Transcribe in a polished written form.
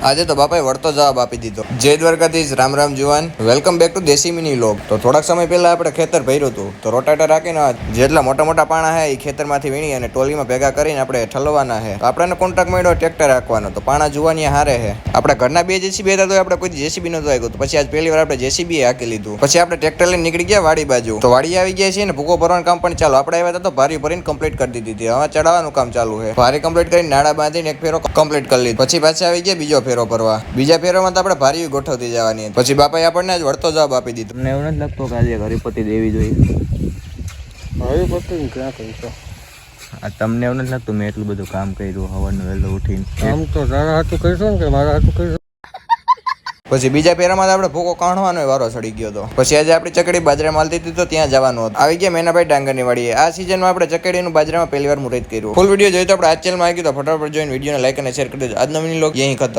આજે તો બાપાએ વળતો જવાબ આપી દીધો. જય દ્વારકાધીશ, રામ રામ જુવાન, વેલકમ બેક ટુ દેશી મિની લોગ. તો થોડાક સમય પહેલા આપણે ખેતર ભર્યું હતું, તો રોટાટર રાખીને જેટલા મોટા મોટા પાણા છે એ ખેતરમાંથી વીણી અને ટોલીમાં ભેગા કરીને આપણે ઠલવાના છે. આપણને કોન્ટ્રાક્ટ મળ્યો ટ્રેક્ટર રાખવાનો, તો પાણા જુવાની હારે છે. આપણા ઘરના બે જેસીબી હતા તો આપણે કોઈ જેસીબી નતું આવ્યું, તો પછી આજ પહેલી વાર આપણે જેસીબી હાકી લીધું. પછી આપણે ટ્રેક્ટર લઈને નીકળી ગયા વાડી બાજુ. તો વાડી આવી ગયા છીએ ને ભૂકો ભરવાનું કામ પણ ચાલુ. આપણે આવ્યા હતા તો ભારી ભરીને કમ્પ્લીટ કરી દીધી. હવે ચડાવવાનું કામ ચાલુ છે. ભારી કમ્પ્લીટ કરીને નાડા બાંધીને એક ફેરો કમ્પ્લીટ કરી લીધો. પછી પાછા આવી ગયા બીજો ફેરો ભરવા. બીજા ફેરોમાં તો આપણે ભારી ગોઠવતી જવાની. પછી બાપાએ આપણને જ વળતો જવાબ આપી દીધો. તમને એવું નથી લાગતું કે આજે હરિપતિ દેવી જોઈએ? હરિપતિ ક્યાં કરીશું? આ તમને એવું નથી લાગતું મેં એટલું બધું કામ કર્યું હવારનું વહેલું ઉઠીને? કામ તો તારા હાથું કરીશું ને કે મારા હાથું કરીશું? પછી બીજા ફેરામાં આપણે ભૂકો કાઢવાનો વારો ચડી ગયો હતો. પછી આજે આપણી ચકડી બાજરામાં હાલતી હતી તો ત્યાં જવાનું હતું. આવી ગયા મેનાભાઈ ડાંગરની વાડીએ. આ સિઝનમાં આપણે ચકડીનું બાજરામાં પહેલી વાર મુહૂર્ત કર્યું. ફૂલ વિડીયો જોઈ તો આપણે આ ચેનલમાં આવી ગયો તો ફટાફટ જોઈને વિડીયોને લાઈક અને શેર કરી દેજો. આજનો મિની લોગ અહીં ખતમ.